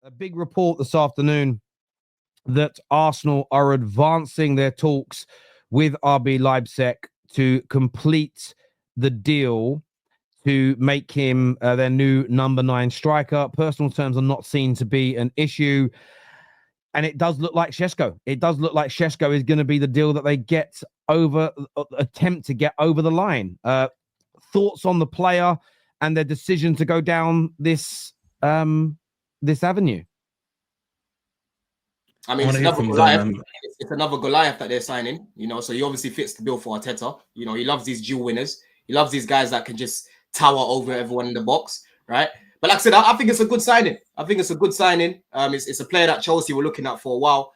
A big report this afternoon that Arsenal are advancing their talks with RB Leipzig to complete the deal to make him their new number 9 striker. Personal terms are not seen to be an issue. And it does look like Sesko. It does look like Sesko is going to be the deal that they get over, attempt to get over the line. Thoughts on the player and their decision to go down this avenue? I mean, it's another Goliath that they're signing, so he obviously fits the bill for Arteta. He loves these dual winners. He loves these guys that can just tower over everyone in the box, right? But like I said, I think it's a good signing. It's a player that Chelsea were looking at for a while.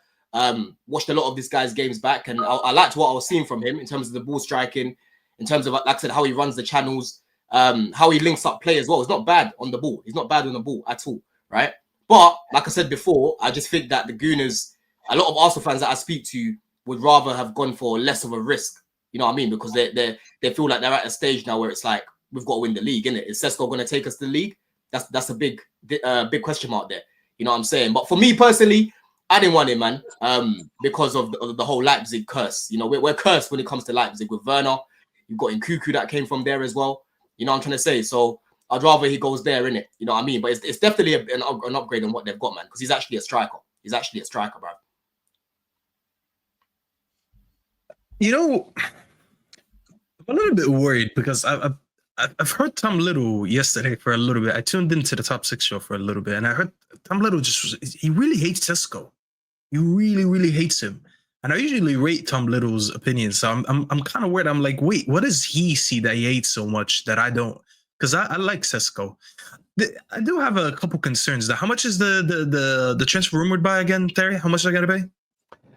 Watched a lot of this guy's games back, and I liked what I was seeing from him in terms of the ball striking, in terms of, like I said, how he runs the channels, how he links up play as well. He's not bad on the ball. He's not bad on the ball at all, right? But like I said before, I just think that the Gooners, a lot of Arsenal fans that I speak to, would rather have gone for less of a risk. You know what I mean? Because they feel like they're at a stage now where it's like, we've got to win the league, innit? Is Sesko going to take us to the league? That's a big question mark there. You know what I'm saying? But for me personally, I didn't want him, man, because of the whole Leipzig curse. We're cursed when it comes to Leipzig with Werner. You've got Nkunku that came from there as well. You know what I'm trying to say? So I'd rather he goes there, innit? You know what I mean? But it's definitely an upgrade on what they've got, man, because he's actually a striker. Bro. I'm a little bit worried because I've heard Tom Little yesterday for a little bit. I tuned into the Top 6 show for a little bit, and I heard Tom Little he really hates Sesko. He really, really hates him. And I usually rate Tom Little's opinions, so I'm kind of worried. I'm like, wait, what does he see that he hates so much that I don't? Because I like Sesko. I do have a couple concerns. How much is the transfer rumored by again, Terry? How much do I got to pay?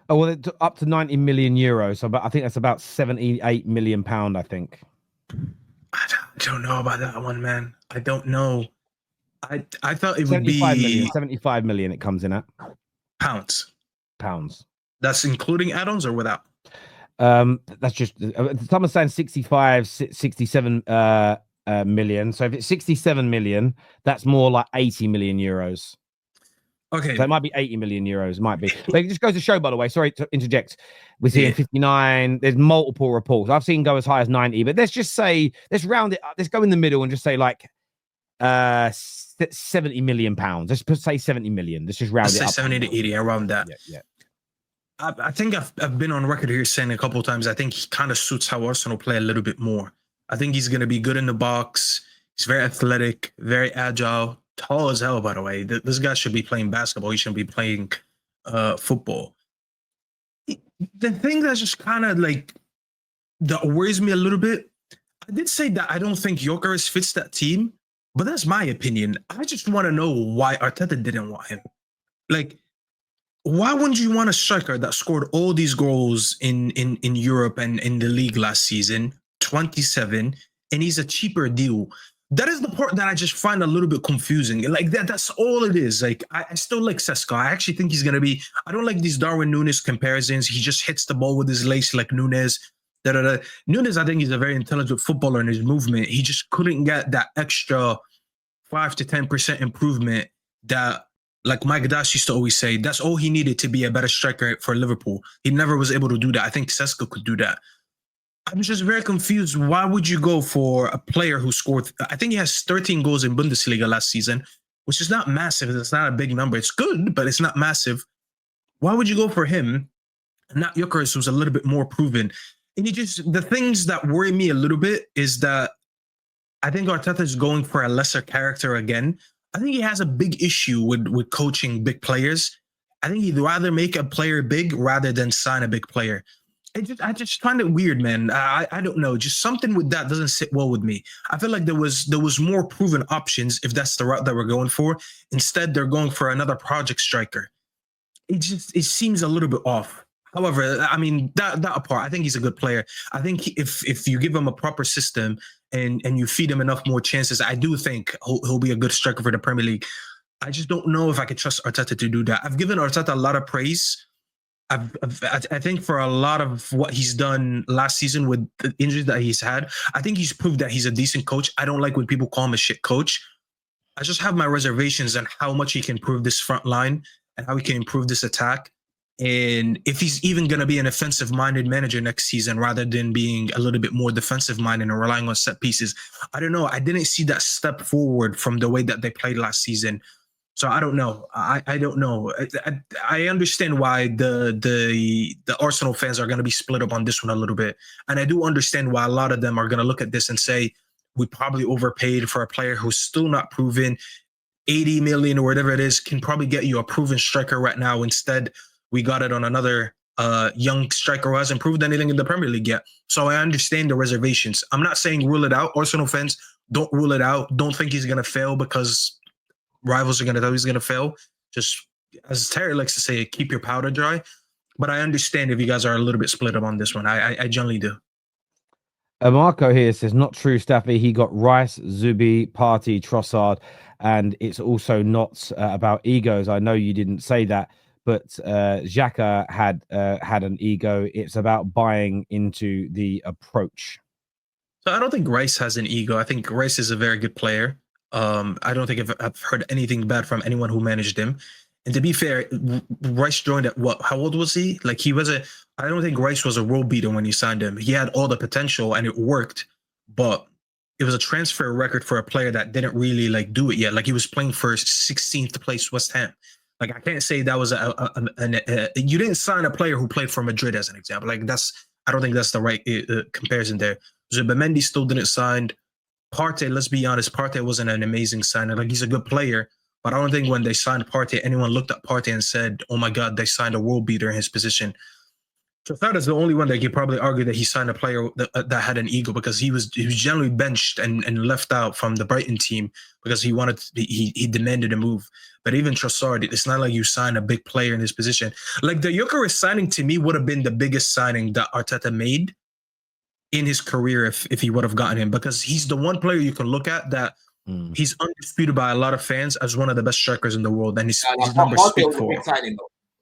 Oh, well, it's up to 90 million euros. So, I think that's about 78 million pound, I think. I don't know about that one, man. I don't know. I thought it would be 75 million it comes in at. Pounds. That's including add-ons or without? That's just, someone's saying 67 million. So if it's 67 million, that's more like 80 million euros. Okay. So it might be 80 million euros, might be. But it just goes to show, by the way, sorry to interject. We're seeing 59. There's multiple reports. I've seen go as high as 90, but let's round it up. Let's go in the middle and just say like 70 million pounds. Let's say 70 million. Let's just round it up. 70 to 80, around that. Yeah. I think I've been on record here saying a couple of times, I think he kind of suits how Arsenal play a little bit more. I think he's going to be good in the box. He's very athletic, very agile, tall as hell, by the way. This guy should be playing basketball. He shouldn't be playing football. The thing that's just kind of like, that worries me a little bit, I did say that I don't think Gyökeres fits that team, but that's my opinion. I just want to know why Arteta didn't want him. Like, why wouldn't you want a striker that scored all these goals in Europe and in the league last season, 27, and he's a cheaper deal? That is the part that I just find a little bit confusing. Like that's all it is. Like I still like Sesko. I actually think he's gonna be. I don't like these Darwin Núñez comparisons. He just hits the ball with his lace like Núñez. Núñez, I think he's a very intelligent footballer in his movement. He just couldn't get that extra 5 to 10% improvement that, like Mike Dash used to always say, that's all he needed to be a better striker for Liverpool. He never was able to do that. I think Sesko could do that. I'm just very confused. Why would you go for a player who scored, I think he has 13 goals in Bundesliga last season, which is not massive. It's not a big number. It's good, but it's not massive. Why would you go for him and not Gyökeres, who's a little bit more proven? And the things that worry me a little bit is that I think Arteta is going for a lesser character again. I think he has a big issue with coaching big players. I think he'd rather make a player big rather than sign a big player. I just find it weird, man. I don't know. Just something with that doesn't sit well with me. I feel like there was more proven options if that's the route that we're going for. Instead, they're going for another project striker. It seems a little bit off. However, I mean, that apart, I think he's a good player. I think if you give him a proper system and you feed him enough more chances, I do think he'll be a good striker for the Premier League. I just don't know if I could trust Arteta to do that. I've given Arteta a lot of praise. I think for a lot of what he's done last season with the injuries that he's had, I think he's proved that he's a decent coach. I don't like when people call him a shit coach. I just have my reservations on how much he can improve this front line and how he can improve this attack. And if he's even going to be an offensive-minded manager next season rather than being a little bit more defensive-minded and relying on set pieces. I don't know. I didn't see that step forward from the way that they played last season. So I don't know. I don't know. I understand why the Arsenal fans are going to be split up on this one a little bit. And I do understand why a lot of them are going to look at this and say, we probably overpaid for a player who's still not proven. 80 million or whatever it is can probably get you a proven striker right now. Instead, we got it on another young striker who hasn't proved anything in the Premier League yet. So I understand the reservations. I'm not saying rule it out. Arsenal fans, don't rule it out. Don't think he's going to fail because rivals are going to tell he's going to fail. Just, as Terry likes to say, keep your powder dry. But I understand if you guys are a little bit split up on this one. I generally do. Marco here says, not true, Staffy. He got Rice, Zubi, Partey, Trossard, and it's also not about egos. I know you didn't say that, but Xhaka had an ego. It's about buying into the approach. So I don't think Rice has an ego. I think Rice is a very good player. I don't think I've heard anything bad from anyone who managed him. And to be fair, Rice joined at what? How old was he? Like I don't think Rice was a world beater when you signed him. He had all the potential and it worked, but it was a transfer record for a player that didn't really like do it yet. Like he was playing for 16th place West Ham. Like I can't say that was you didn't sign a player who played for Madrid as an example. Like I don't think that's the right comparison there. Zubimendi still didn't sign. Partey, let's be honest, Partey wasn't an amazing signing. Like he's a good player, but I don't think when they signed Partey, anyone looked at Partey and said, "Oh my God, they signed a world beater in his position." Trossard is the only one that could probably argue that he signed a player that had an ego because he was generally benched and left out from the Brighton team because he demanded a move. But even Trossard, it's not like you sign a big player in his position. Like the Gyökeres signing to me would have been the biggest signing that Arteta made in his career if he would have gotten him, because he's the one player you can look at that he's undisputed by a lot of fans as one of the best strikers in the world, and his numbers speak for him.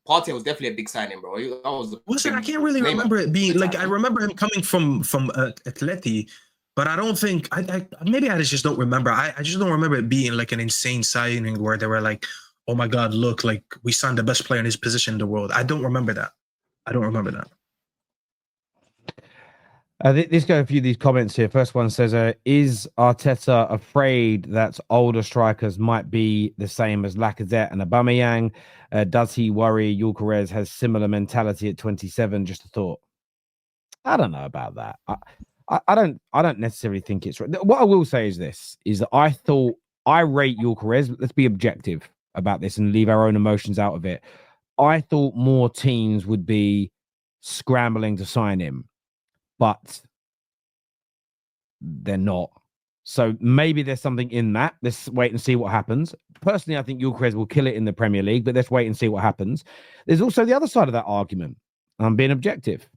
Partey was definitely a big signing, bro. I can't really remember it being like, I remember him coming from Atleti, but I don't think maybe I just don't remember. I just don't remember it being like an insane signing where they were like, oh my God, look, like we signed the best player in his position in the world. I don't remember that. Let's go a few of these comments here. First one says, is Arteta afraid that older strikers might be the same as Lacazette and Aubameyang? Does he worry Gyökeres has similar mentality at 27? Just a thought. I don't know about that. I don't necessarily think it's right. What I will say is this, is that I rate Gyökeres. Let's be objective about this and leave our own emotions out of it. I thought more teams would be scrambling to sign him, but they're not. So maybe there's something in that. Let's wait and see what happens. Personally, I think Gyökeres will kill it in the Premier League, but let's wait and see what happens. There's also the other side of that argument. I'm being objective.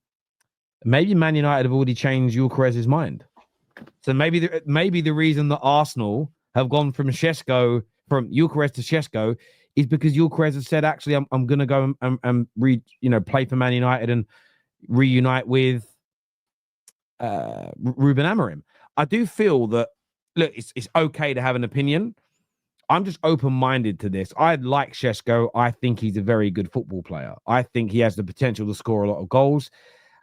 Maybe Man United have already changed Gyökeres' mind. So maybe the reason that Arsenal have gone from Gyökeres to Sesko is because Gyökeres has said, actually, I'm going to go and play for Man United and reunite with Ruben Amorim. I do feel that, look, it's okay to have an opinion. I'm just open-minded to this. I like Sesko. I think he's a very good football player. I think he has the potential to score a lot of goals.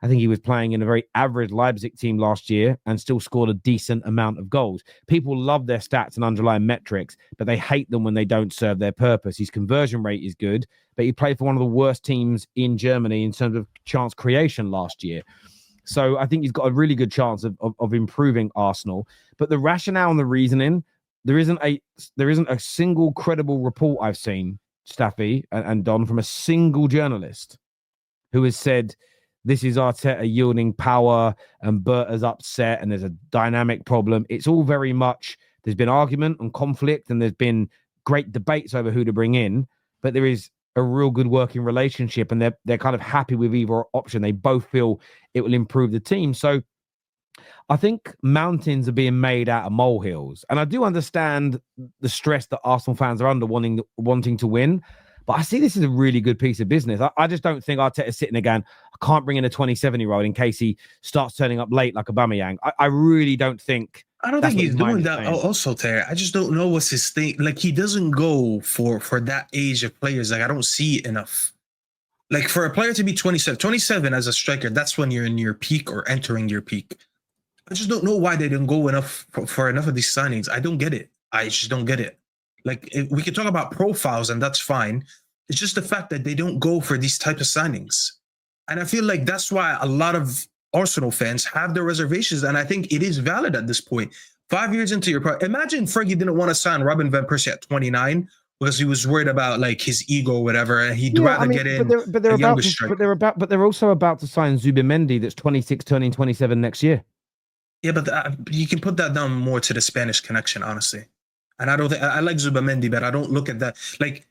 I think he was playing in a very average Leipzig team last year and still scored a decent amount of goals. People love their stats and underlying metrics, but they hate them when they don't serve their purpose. His conversion rate is good, but he played for one of the worst teams in Germany in terms of chance creation last year. So I think he's got a really good chance of improving Arsenal. But the rationale and the reasoning, there isn't a single credible report I've seen, Staffy and Don, from a single journalist who has said this is Arteta yielding power and Berta's upset and there's a dynamic problem. It's all very much, there's been argument and conflict and there's been great debates over who to bring in, but there is a real good working relationship and they're kind of happy with either option. They both feel it will improve the team. So I think mountains are being made out of molehills. And I do understand the stress that Arsenal fans are under wanting to win. But I see this as a really good piece of business. I just don't think Arteta's sitting there going, I can't bring in a 27-year-old in case he starts turning up late like Aubameyang. I really don't think. I don't think he's doing that also, Terry. I just don't know what's his thing. Like, he doesn't go for that age of players. Like, I don't see it enough. Like, for a player to be 27 as a striker, that's when you're in your peak or entering your peak. I just don't know why they didn't go enough for enough of these signings. I don't get it. I just don't get it. Like, we can talk about profiles, and that's fine. It's just the fact that they don't go for these types of signings. And I feel like that's why a lot of Arsenal fans have their reservations, and I think it is valid at this point. 5 years into your part, imagine Fergie didn't want to sign Robin van Persie at 29 because he was worried about like his ego or whatever, and he'd rather get in. But they're also about to sign Zubimendi, that's 26, turning 27 next year. Yeah, but you can put that down more to the Spanish connection, honestly. And I don't think I like Zubimendi, but I don't look at that like.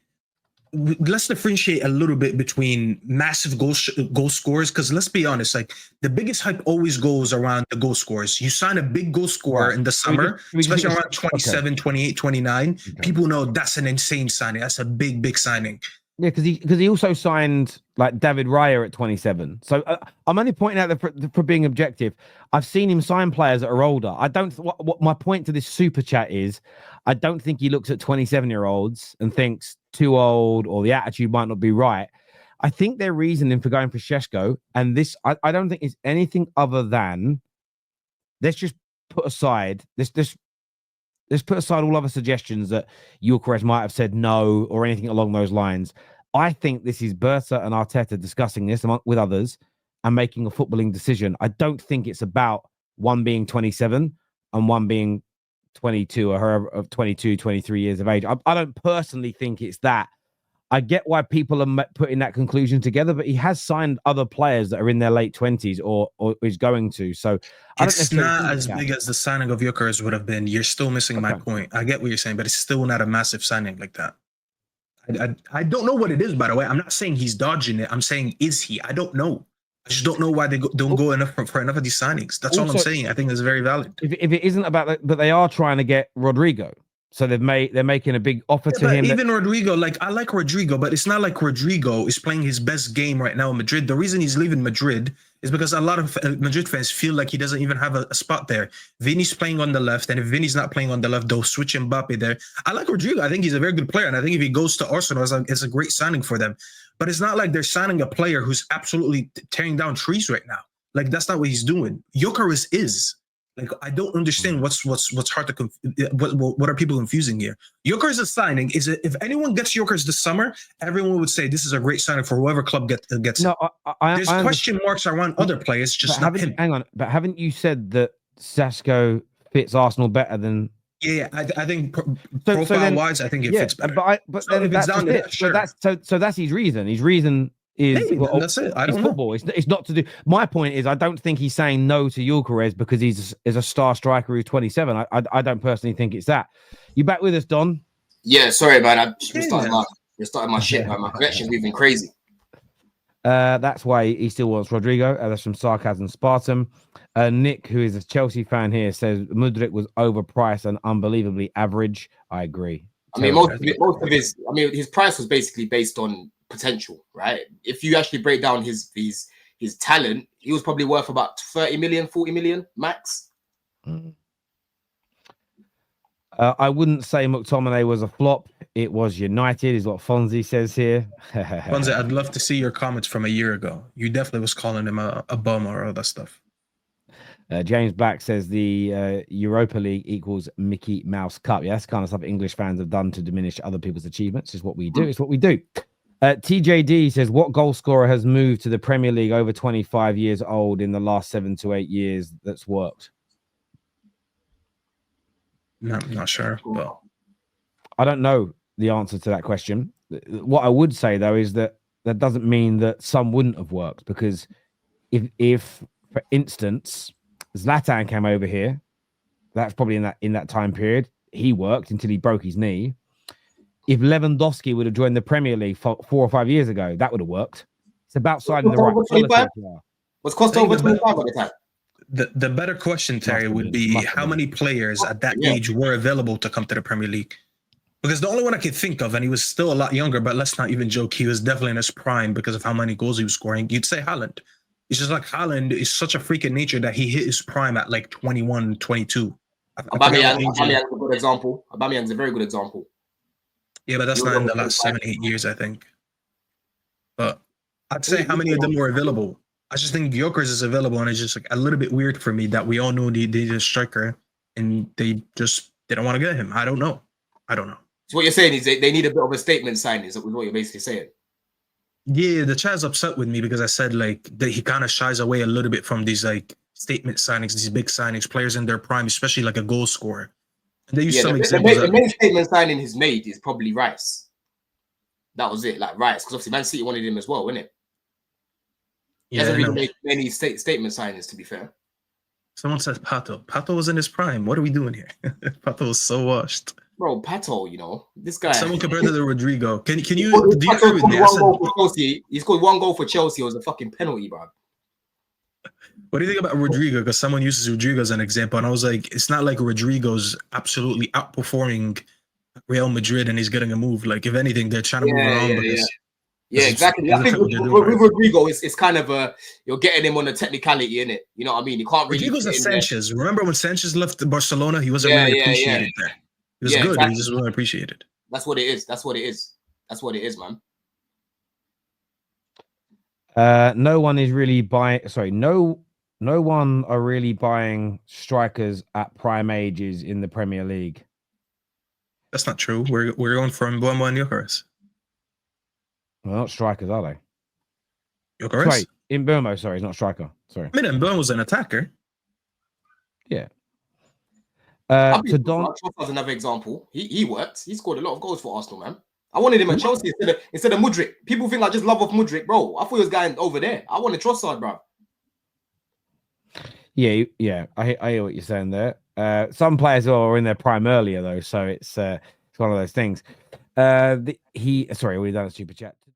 Let's differentiate a little bit between massive goal scorers, because let's be honest, like the biggest hype always goes around the goal scorers. You sign a big goal scorer in the summer, especially around 27, 28, 29. People know that's an insane signing. That's a big signing. Yeah, because he also signed like David Raya at 27. So I'm only pointing out that for being objective. I've seen him sign players that are older. I don't. What my point to this super chat is, I don't think he looks at 27-year-olds and thinks too old or the attitude might not be right. I think their reasoning for going for Sesko, and this I don't think it's anything other than let's just put aside let's put aside all other suggestions that Gyökeres might have said no or anything along those lines. I think this is Berta and Arteta discussing this with others and making a footballing decision. I don't think it's about one being 27 and one being 22 or however of 22, 23 years of age. I don't personally think it's that. I get why people are putting that conclusion together, but he has signed other players that are in their late 20s or is going to. So it's not as big as the signing of Gyökeres would have been. You're still missing my point. I get what you're saying, but it's still not a massive signing like that. I don't know what it is, by the way. I'm not saying he's dodging it. I'm saying, is he? I don't know. I just don't know why they don't go enough for enough of these signings. That's all I'm saying. I think it's very valid. If it isn't about that, but they are trying to get Rodrigo. So they're making a big offer to him. Even Rodrigo, like I like Rodrigo, but it's not like Rodrigo is playing his best game right now in Madrid. The reason he's leaving Madrid is because a lot of Madrid fans feel like he doesn't even have a spot there. Vinny's playing on the left, and if Vinny's not playing on the left, they'll switch Mbappe there. I like Rodrigo. I think he's a very good player, and I think if he goes to Arsenal, it's a great signing for them. But it's not like they're signing a player who's absolutely tearing down trees right now. Like that's not what he's doing. Gyökeres is. Like, I don't understand what's hard to what are people confusing here. Gyökeres is signing. If anyone gets Gyökeres this summer, everyone would say this is a great signing for whoever club gets no, it. There's question marks around other players, just not him. Hang on, but haven't you said that Sesko fits Arsenal better than? Yeah, I think profile-wise, I think it fits better. But then that's down to that. Sure. So that's his reason. His reason is that's it. I don't know. Football. It's not to do. My point is, I don't think he's saying no to Gyökeres because he's a star striker who's 27. I don't personally think it's that. You back with us, Don? Yeah, sorry, man. You're starting my shit, man. My connection's moving crazy. That's why he still wants Rodrigo. That's from Sarcasm Spartan. Nick, who is a Chelsea fan here, says Mudryk was overpriced and unbelievably average. I agree. I mean, most of his price was basically based on potential, right? If you actually break down his talent, he was probably worth about 30 million, 40 million max. I wouldn't say McTominay was a flop. It was United, is what Fonzie says here. Fonzie, I'd love to see your comments from a year ago. You definitely was calling him a bum or all that stuff. James Black says the Europa League equals Mickey Mouse Cup. Yeah, that's kind of stuff English fans have done to diminish other people's achievements. It's what we do. It's what we do. TJD says, what goal scorer has moved to the Premier League over 25 years old in the last 7 to 8 years that's worked? No, I'm not sure. But I don't know the answer to that question. What I would say, though, is that doesn't mean that some wouldn't have worked, because if for instance, Zlatan came over here, that's probably in that time period, he worked until he broke his knee. If Lewandowski would have joined the Premier League 4 or 5 years ago, that would have worked. It's about signing the right quality. What's cost over 25 at the time? The better question, Terry, would be how many players at that age were available to come to the Premier League? Because the only one I could think of, and he was still a lot younger, but let's not even joke, he was definitely in his prime because of how many goals he was scoring. You'd say Haaland. It's just like Haaland is such a freak in nature that he hit his prime at like 21, 22. Aubameyang's a good example. Aubameyang's a very good example. Yeah, but that's not in the last 7-8 years, I think. But I'd say how many of them were available. I just think Gyökeres is available, and it's just like a little bit weird for me that we all knew they needed a striker, and they just didn't want to get him. I don't know. So what you're saying is they need a bit of a statement signing. Is what you're basically saying? Yeah, the chat's upset with me because I said like that he kind of shies away a little bit from these like statement signings, these big signings, players in their prime, especially like a goal scorer. And they use some examples. The main statement signing he's made is probably Rice. That was it, like Rice, because obviously Man City wanted him as well, wasn't it? He hasn't really made many statement signings, to be fair. Someone says Pato. Pato was in his prime. What are we doing here? Pato was so washed. Bro, Pato, you know, this guy. Someone compared to the Rodrigo. Do you agree with me? He scored 1 goal for Chelsea. It was a fucking penalty, bro. What do you think about Rodrigo? Because someone uses Rodrigo as an example, and I was like, it's not like Rodrigo's absolutely outperforming Real Madrid and he's getting a move. Like, if anything, they're trying to move around. Yeah, exactly. I think with Rodrigo, it's kind of you're getting him on a technicality, innit? You know what I mean? You can't really. Rodrigo's a Sanchez. Remember when Sanchez left Barcelona? He wasn't really appreciated there. He was good. Exactly. He just wasn't appreciated. That's what it is. That's what it is, man. No one is really buying. Sorry, no one are really buying strikers at prime ages in the Premier League. That's not true. We're going for Mbeumo and Gyökeres. Well, not strikers, are they? Gyökeres? Sorry, Mbeumo. Sorry, he's not striker. Sorry. I mean, Mbeumo was an attacker. Yeah. To Don was another example. He worked. He scored a lot of goals for Arsenal, man. I wanted him at Chelsea instead of Mudryk. People think I just love off Mudryk, bro. I thought he was going over there. I wanted Trossard, bro. Yeah. I hear what you're saying there. Some players are in their prime earlier though, so it's one of those things. Sorry, we've done a super chat.